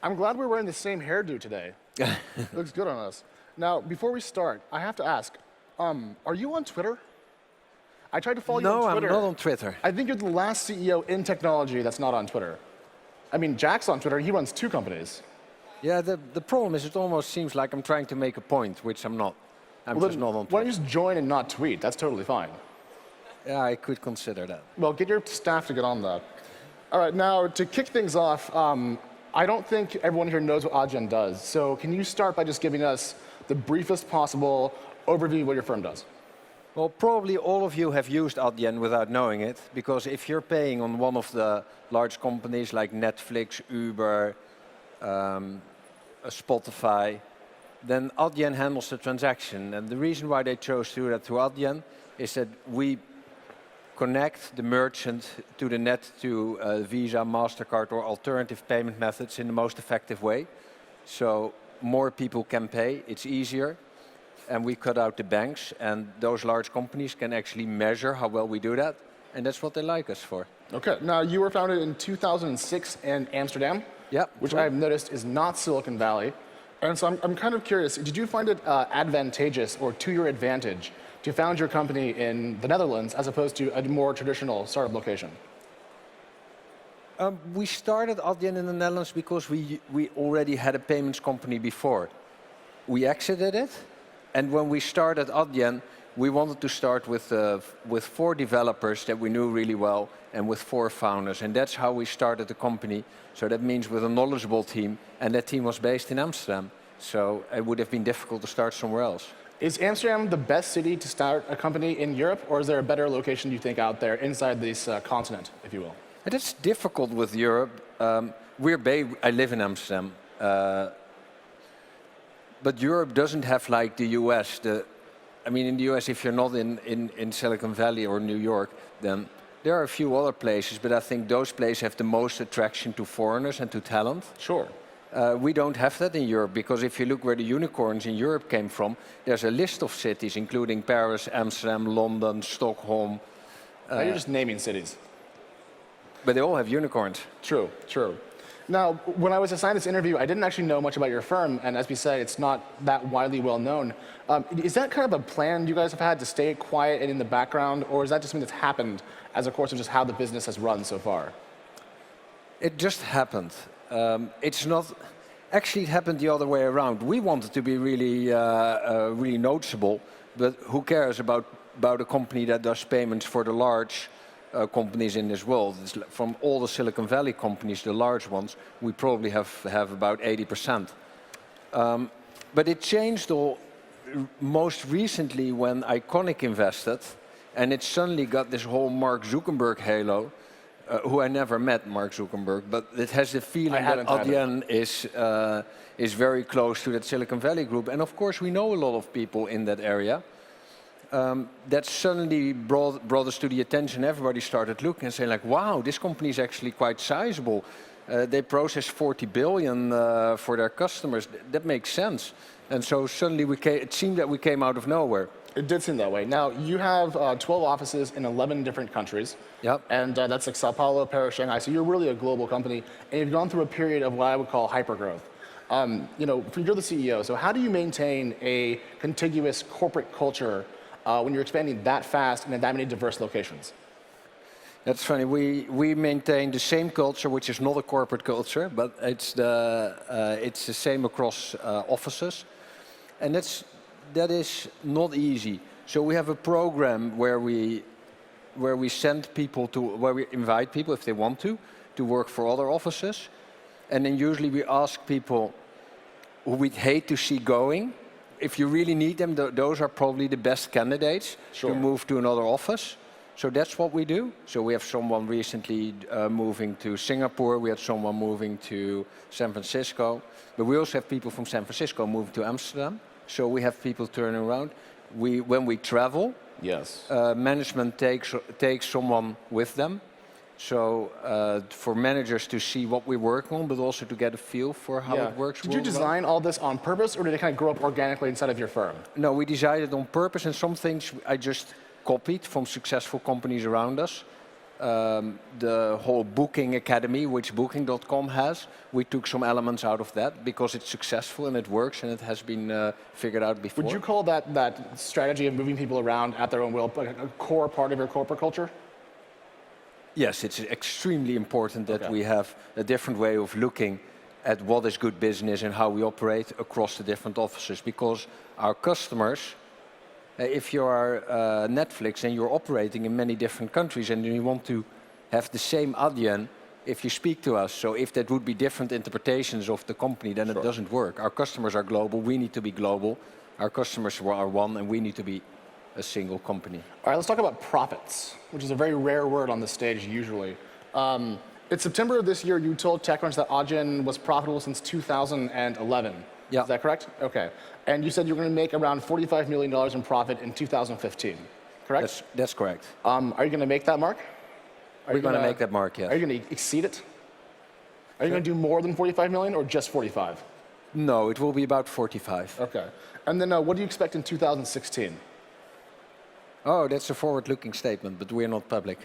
I'm glad we're wearing the same hairdo today. Looks good on us. Now, before we start, I have to ask, are you on Twitter? I tried to follow you on Twitter. No, I'm not on Twitter. I think you're the last CEO in technology that's not on Twitter. I mean, Jack's on Twitter, he runs 2 companies. Yeah, the problem is it almost seems like I'm trying to make a point, which I'm not. I'm just not on Twitter. Why don't you just join and not tweet? That's totally fine. Yeah, I could consider that. Well, get your staff to get on that. All right, now to kick things off, I don't think everyone here knows what Adyen does. So can you start by just giving us the briefest possible overview of what your firm does? Well, probably all of you have used Adyen without knowing it, because if you're paying on one of the large companies like Netflix, Uber, Spotify, then Adyen handles the transaction. And the reason why they chose to do that through Adyen is that we connect the merchant to the net to Visa, MasterCard, or alternative payment methods in the most effective way. So more people can pay, it's easier, and we cut out the banks, and those large companies can actually measure how well we do that, and that's what they like us for. Okay, now you were founded in 2006 in Amsterdam, which I've noticed is not Silicon Valley. And so I'm kind of curious, did you find it advantageous or to your advantage to found your company in the Netherlands as opposed to a more traditional startup location? We started Adyen in the Netherlands because we already had a payments company before. We exited it, and when we started Adyen, we wanted to start with 4 developers that we knew really well and with 4 founders, and that's how we started the company. So that means with a knowledgeable team, and that team was based in Amsterdam. So it would have been difficult to start somewhere else. Is Amsterdam the best city to start a company in Europe, or is there a better location you think out there inside this continent, if you will? And it's difficult with Europe. I live in Amsterdam, but Europe doesn't have like the US. I mean, in the US, if you're not in Silicon Valley or New York, then there are a few other places, but I think those places have the most attraction to foreigners and to talent. Sure. We don't have that in Europe, because if you look where the unicorns in Europe came from, there's a list of cities, including Paris, Amsterdam, London, Stockholm. Now you're just naming cities. But they all have unicorns. True, true. Now, when I was assigned this interview, I didn't actually know much about your firm, and as we said, it's not that widely well known. Is that kind of a plan you guys have had to stay quiet and in the background, or is that just something that's happened as a course of just how the business has run so far? It just happened. It's not. Actually, it happened the other way around. We wanted to be really, really noticeable, but who cares about a company that does payments for the large companies in this world? From all the Silicon Valley companies, the large ones, we probably have about 80%. But it changed most recently when Iconic invested, and it suddenly got this whole Mark Zuckerberg halo, who I never met, Mark Zuckerberg, but it has the feeling that Adyen is very close to that Silicon Valley group. And of course, we know a lot of people in that area. That suddenly brought us to the attention. Everybody started looking and saying like, wow, this company is actually quite sizable. They process 40 billion for their customers. That makes sense. And so suddenly it seemed that we came out of nowhere. It did seem that way. Now, you have 12 offices in 11 different countries. Yep. And that's like Sao Paulo, Paris, Shanghai. So you're really a global company. And you've gone through a period of what I would call hypergrowth. You're the CEO. So how do you maintain a contiguous corporate culture when you're expanding that fast and in that many diverse locations? That's funny. We maintain the same culture, which is not a corporate culture, but it's the same across offices. And that is not easy. So we have a program where we send people where we invite people, if they want to work for other offices. And then usually we ask people who we'd hate to see going, if you really need them, those are probably the best candidates to move to another office. So that's what we do. So we have someone recently moving to Singapore. We had someone moving to San Francisco. But we also have people from San Francisco moving to Amsterdam. So we have people turning around. When we travel, management takes someone with them. So for managers to see what we work on, but also to get a feel for how it works. Did you design all this on purpose, or did it kind of grow up organically inside of your firm? No, we designed it on purpose, and some things I just copied from successful companies around us. the whole booking academy, which Booking.com has. We took some elements out of that because it's successful and it works and it has been figured out before. Would you call that strategy of moving people around at their own will like a core part of your corporate culture? Yes, it's extremely important that we have a different way of looking at what is good business and how we operate across the different offices, because our customers, if you are Netflix and you're operating in many different countries and you want to have the same Adyen if you speak to us, so if that would be different interpretations of the company, then it doesn't work. Our customers are global, we need to be global. Our customers are one and we need to be a single company. All right, let's talk about profits, which is a very rare word on the stage usually. In September of this year, you told TechCrunch that Adyen was profitable since 2011. Yeah. Is that correct? Okay. And you said you're going to make around $45 million in profit in 2015, correct? That's correct. Are you going to make that mark? We're going to make that mark, yes. Are you going to exceed it? Are you going to do more than 45 million or just 45? No, it will be about 45. Okay. And then what do you expect in 2016? Oh, that's a forward-looking statement, but we're not public.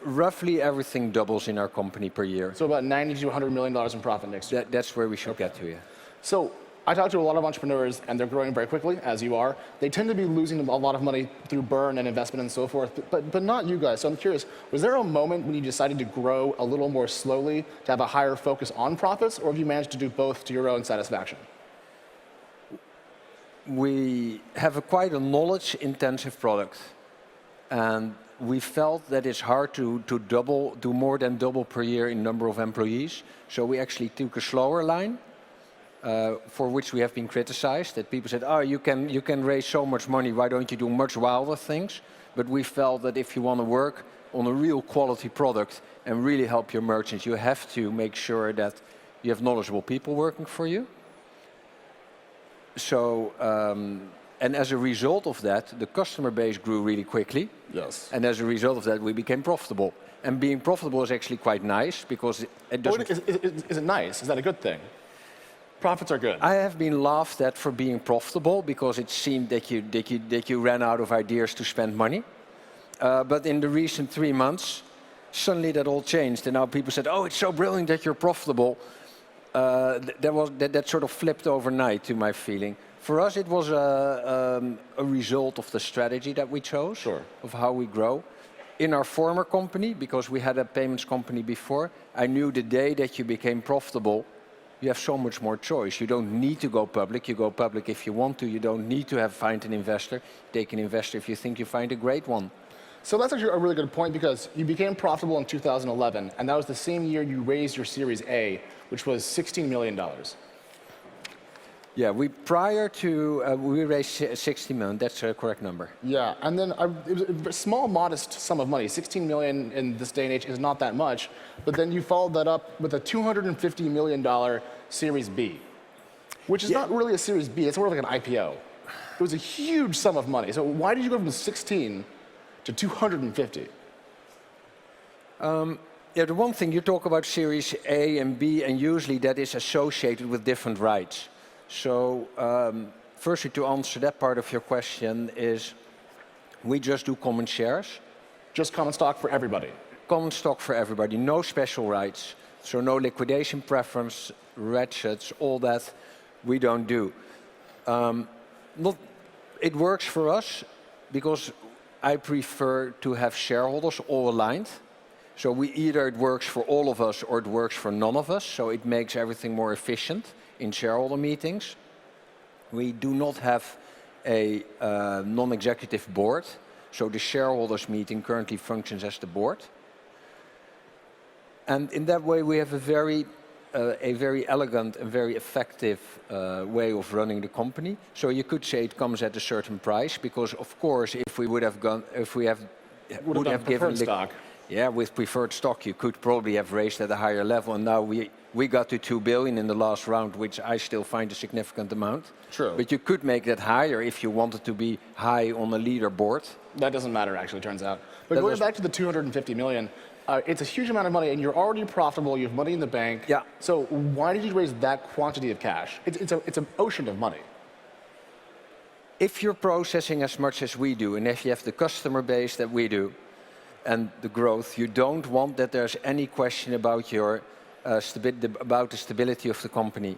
Roughly everything doubles in our company per year. So about 90 to 100 million dollars in profit next year. That's where we should get to, yeah. So I talk to a lot of entrepreneurs, and they're growing very quickly, as you are. They tend to be losing a lot of money through burn and investment and so forth, but not you guys. So I'm curious, was there a moment when you decided to grow a little more slowly, to have a higher focus on profits, or have you managed to do both to your own satisfaction? We have quite a knowledge-intensive product, and we felt that it's hard to do more than double per year in number of employees. So we actually took a slower line, for which we have been criticized. That people said, "Oh, you can raise so much money. Why don't you do much wilder things?" But we felt that if you want to work on a real quality product and really help your merchants, you have to make sure that you have knowledgeable people working for you. So, and as a result of that, the customer base grew really quickly. Yes. And as a result of that, we became profitable. And being profitable is actually quite nice because it doesn't... Is it nice? Is that a good thing? Profits are good. I have been laughed at for being profitable because it seemed that you ran out of ideas to spend money. But in the recent 3 months, suddenly that all changed. And now people said, "Oh, it's so brilliant that you're profitable." That sort of flipped overnight to my feeling. For us, it was a result of the strategy that we chose, of how we grow. In our former company, because we had a payments company before, I knew the day that you became profitable, you have so much more choice. You don't need to go public. You go public if you want to. You don't need to find an investor. Take an investor if you think you find a great one. So that's actually a really good point, because you became profitable in 2011, and that was the same year you raised your Series A, which was $16 million. Yeah, we raised 60 million. That's a correct number. Yeah, and then it was a small, modest sum of money. 16 million in this day and age is not that much, but then you followed that up with a $250 million Series B, which is not really a Series B. It's more like an IPO. It was a huge sum of money. So why did you go from 16 to 250? Yeah, the one thing you talk about Series A and B, and usually that is associated with different rights. So, firstly, to answer that part of your question is, we just do common shares. Just common stock for everybody? Common stock for everybody, no special rights. So no liquidation preference, ratchets, all that we don't do. It works for us because I prefer to have shareholders all aligned. So either it works for all of us or it works for none of us. So it makes everything more efficient in shareholder meetings. We do not have a non-executive board. So the shareholders meeting currently functions as the board. And in that way, we have a very elegant and very effective way of running the company. So you could say it comes at a certain price, because of course, if we would have given stock. Yeah, with preferred stock, you could probably have raised at a higher level. And now we got to 2 billion in the last round, which I still find a significant amount. True. But you could make that higher if you wanted to be high on the leaderboard. That doesn't matter, actually, turns out. But going back to the 250 million, it's a huge amount of money, and you're already profitable. You have money in the bank. Yeah. So why did you raise that quantity of cash? It's an ocean of money. If you're processing as much as we do, and if you have the customer base that we do, and the growth, you don't want that there's any question about your about the stability of the company.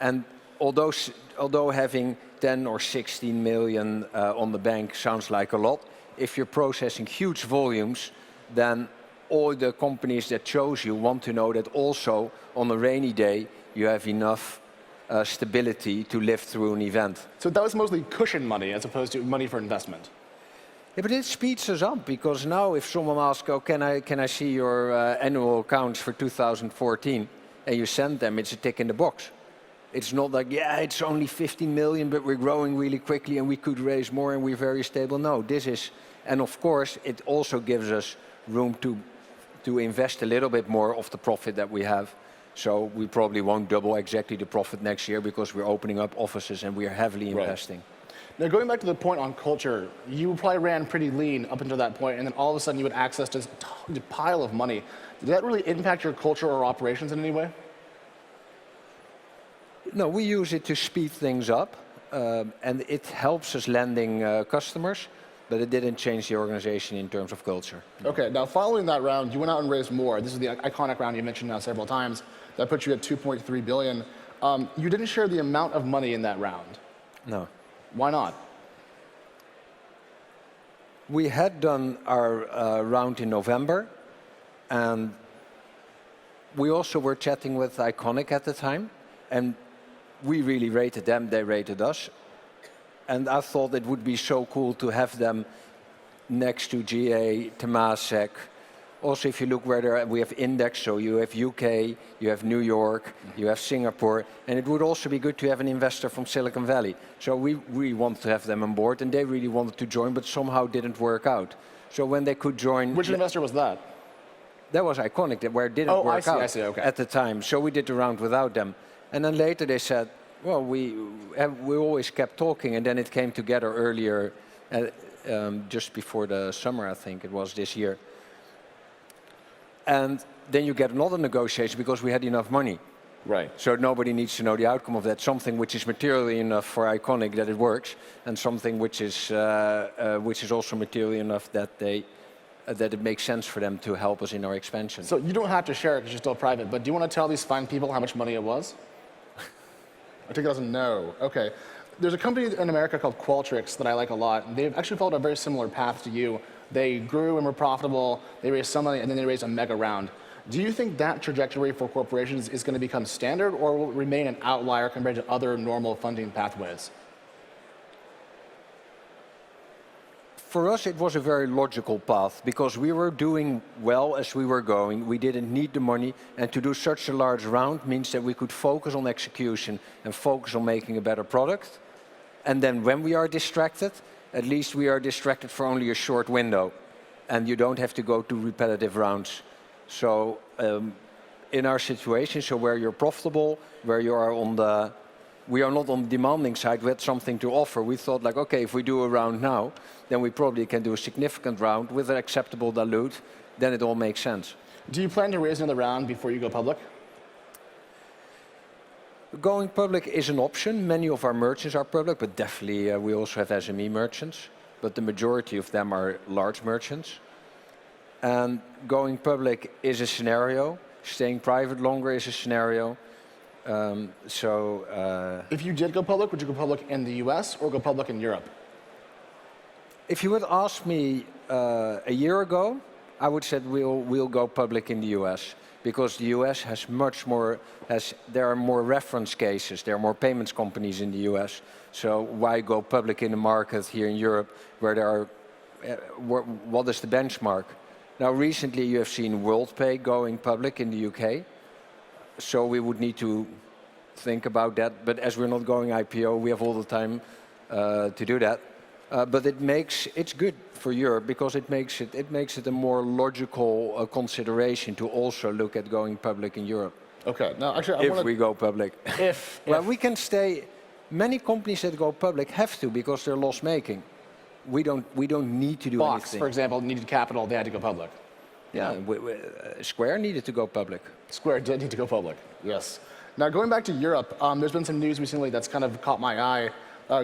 And although having 10 or 16 million on the bank sounds like a lot, if you're processing huge volumes, then all the companies that chose you want to know that also on a rainy day you have enough stability to live through an event. So that was mostly cushion money as opposed to money for investment. Yeah, but it speeds us up, because now if someone asks, oh, can I see your annual accounts for 2014, and you send them, it's a tick in the box. It's not like, yeah, it's only 15 million, but we're growing really quickly and we could raise more and we're very stable. No, this is, and of course, it also gives us room to invest a little bit more of the profit that we have. So we probably won't double exactly the profit next year, because we're opening up offices and we're heavily investing. Now, going back to the point on culture, you probably ran pretty lean up until that point, and then all of a sudden you had access to a pile of money. Did that really impact your culture or operations in any way? No, we use it to speed things up, and it helps us landing customers, but it didn't change the organization in terms of culture. Okay, now following that round, you went out and raised more. This is the iconic round you mentioned now several times. That put you at 2.3 billion. You didn't share the amount of money in that round. No. Why not? We had done our round in November, and we also were chatting with Iconic at the time, and we really rated them, they rated us. And I thought it would be so cool to have them next to GA, Temasek. Also, if you look where we have index, so you have UK, you have New York, you have Singapore, and it would also be good to have an investor from Silicon Valley. So we really wanted to have them on board, and they really wanted to join, but somehow didn't work out. So when they could join... Which investor was that? That was Iconic, where it didn't work out okay. at the time. So we did the round without them. And then later they said, well, we always kept talking, and then it came together earlier, just before the summer, I think it was this year. And then you get another negotiation because we had enough money. Right. So nobody needs to know the outcome of that. Something which is materially enough for Iconic that it works, and something which is also materially enough that that it makes sense for them to help us in our expansion. So you don't have to share it because you're still private, but do you want to tell these fine people how much money it was? I take it as a no. Okay. There's a company in America called Qualtrics that I like a lot. They've actually followed a very similar path to you. They grew and were profitable, they raised some money, and then they raised a mega round. Do you think that trajectory for corporations is going to become standard, or will it remain an outlier compared to other normal funding pathways? For us, it was a very logical path, because we were doing well as we were going. We didn't need the money, and to do such a large round means that we could focus on execution and focus on making a better product. And then when we are distracted, at least we are distracted for only a short window, and you don't have to go to repetitive rounds. So in our situation, so where you're profitable, where you are on the, we are not on the demanding side, we had something to offer. We thought like, okay, if we do a round now, then we probably can do a significant round with an acceptable dilute, then it all makes sense. Do you plan to raise another round before you go public? Going public is an option. Many of our merchants are public, but definitely we also have SME merchants. But the majority of them are large merchants. And going public is a scenario. Staying private longer is a scenario. If you did go public, would you go public in the US or go public in Europe? If you would ask me a year ago, I would say we'll go public in the US. Because the US has much more, there are more reference cases, there are more payments companies in the US. So why go public in the market here in Europe where there are, what is the benchmark? Now recently you have seen WorldPay going public in the UK. So we would need to think about that. But as we're not going IPO, we have all the time to do that. But it's good for Europe because it makes it a more logical consideration to also look at going public in Europe. Okay. Now, actually, if we go public. Well, we can stay. Many companies that go public have to because they're loss-making. We don't need to do Box, anything. for example, needed capital. They had to go public. Yeah. Square needed to go public. Square did need to go public. Yes. Now, going back to Europe, there's been some news recently that's kind of caught my eye.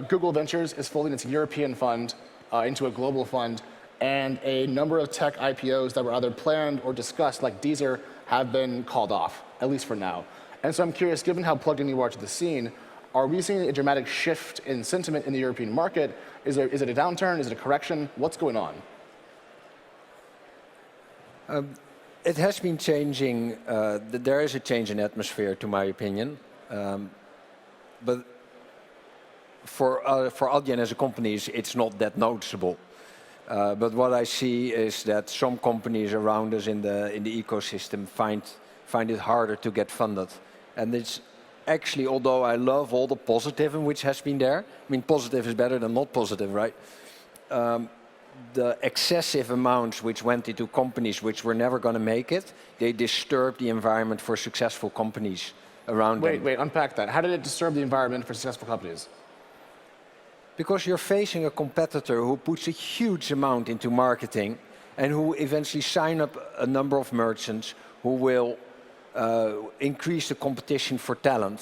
Google Ventures is folding its European fund into a global fund, and a number of tech IPOs that were either planned or discussed, like Deezer, have been called off, at least for now. And so I'm curious, given how plugged in you are to the scene, are we seeing a dramatic shift in sentiment in the European market? Is it a downturn? Is it a correction? What's going on? It has been changing. There is a change in atmosphere, to my opinion. But for Adyen as a company, it's not that noticeable. But what I see is that some companies around us in the ecosystem find it harder to get funded. And it's actually, although I love all the positive which has been there, I mean, positive is better than not positive, right? The excessive amounts which went into companies which were never going to make it, they disturbed the environment for successful companies around them. Wait, unpack that. How did it disturb the environment for successful companies? Because you're facing a competitor who puts a huge amount into marketing and who eventually sign up a number of merchants who will increase the competition for talent.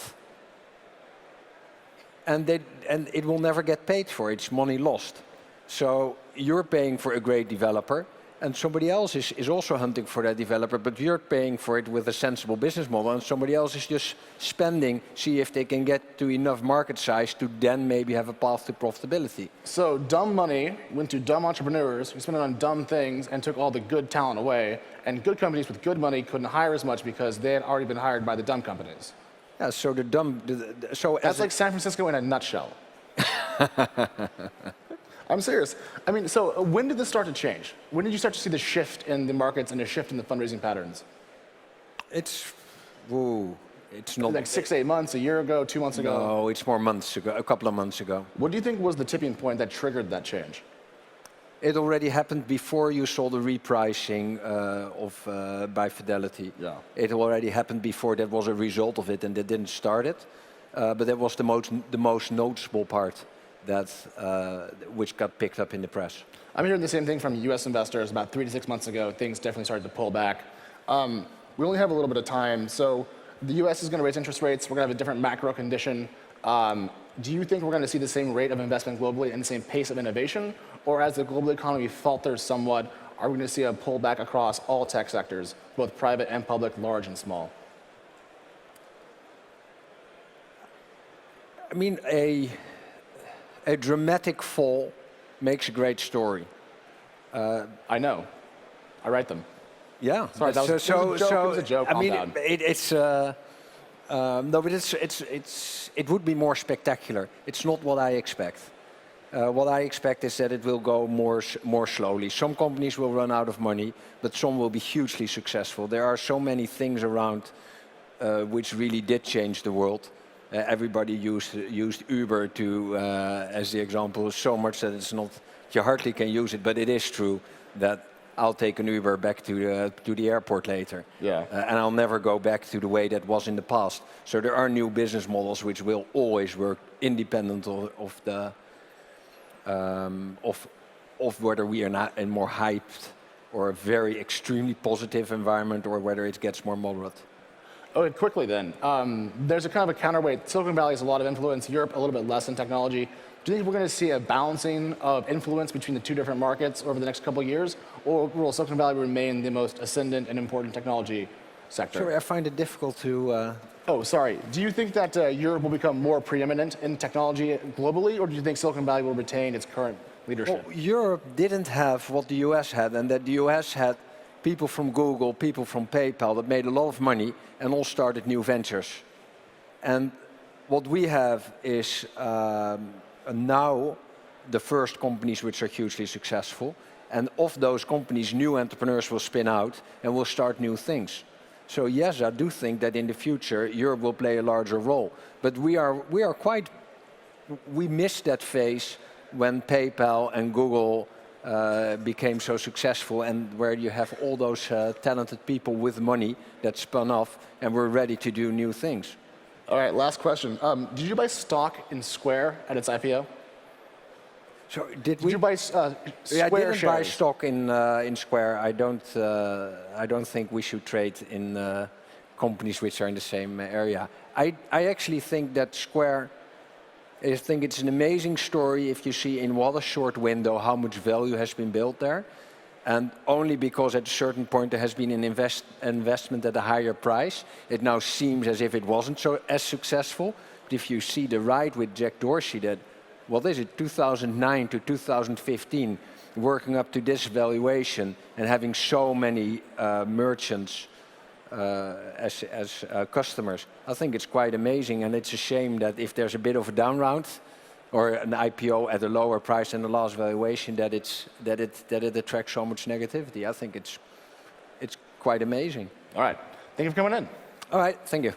And it will never get paid for. It's money lost. So you're paying for a great developer, and somebody else is also hunting for that developer, but you're paying for it with a sensible business model, and somebody else is just spending, see if they can get to enough market size to then maybe have a path to profitability. So dumb money went to dumb entrepreneurs who spent it on dumb things and took all the good talent away, and good companies with good money couldn't hire as much because they had already been hired by the dumb companies. Yeah, so the dumb... That's like San Francisco in a nutshell. I'm serious. I mean, so when did this start to change? When did you start to see the shift in the markets and a shift in the fundraising patterns? It's not... Like 6 to 8 months, a year ago, 2 months ago? No, it's more months ago, a couple of months ago. What do you think was the tipping point that triggered that change? It already happened before you saw the repricing by Fidelity. Yeah. It already happened before. That was a result of it, and they didn't start it. But that was the most noticeable part that which got picked up in the press. I'm hearing the same thing from U.S. investors. About 3 to 6 months ago, things definitely started to pull back. We only have a little bit of time, so the U.S. is going to raise interest rates. We're going to have a different macro condition. Do you think we're going to see the same rate of investment globally and the same pace of innovation? Or as the global economy falters somewhat, are we going to see a pullback across all tech sectors, both private and public, large and small? I mean, a dramatic fall makes a great story. I know. I write them. Yeah. Sorry, that was, it was a joke. I mean, it's no, but it would be more spectacular. It's not what I expect. What I expect is that it will go more slowly. Some companies will run out of money, but some will be hugely successful. There are so many things around which really did change the world. Everybody used Uber as the example so much that it's not, you hardly can use it, but it is true that I'll take an Uber back to the airport later. Yeah. And I'll never go back to the way that was in the past. So there are new business models which will always work independent of the of whether we are not in more hyped or a very extremely positive environment or whether it gets more moderate. Okay, quickly then. There's a kind of a counterweight. Silicon Valley has a lot of influence. Europe, a little bit less in technology. Do you think we're going to see a balancing of influence between the two different markets over the next couple of years? Or will Silicon Valley remain the most ascendant and important technology sector? Sorry, I find it difficult to... Oh, sorry. Do you think that Europe will become more preeminent in technology globally, or do you think Silicon Valley will retain its current leadership? Well, Europe didn't have what the US had, and that the US had people from Google, people from PayPal that made a lot of money and all started new ventures. And what we have is now the first companies which are hugely successful, and of those companies, new entrepreneurs will spin out and will start new things. So yes, I do think that in the future Europe will play a larger role. But we missed that phase when PayPal and Google became so successful, and where you have all those talented people with money that spun off and were ready to do new things. All right, last question. Did you buy stock in Square at its IPO? So did you buy Square I didn't shares? buy stock in Square. I don't think we should trade in companies which are in the same area. I actually think that Square I think it's an amazing story if you see in what a short window how much value has been built there. And only because at a certain point there has been an investment at a higher price, it now seems as if it wasn't as successful. But if you see the ride with Jack Dorsey, that, what is it, 2009 to 2015, working up to this valuation and having so many merchants as customers, I think it's quite amazing. And it's a shame that if there's a bit of a down round, or an IPO at a lower price than the last valuation, that it attracts so much negativity. I think it's quite amazing. All right. Thank you for coming in. All right. Thank you.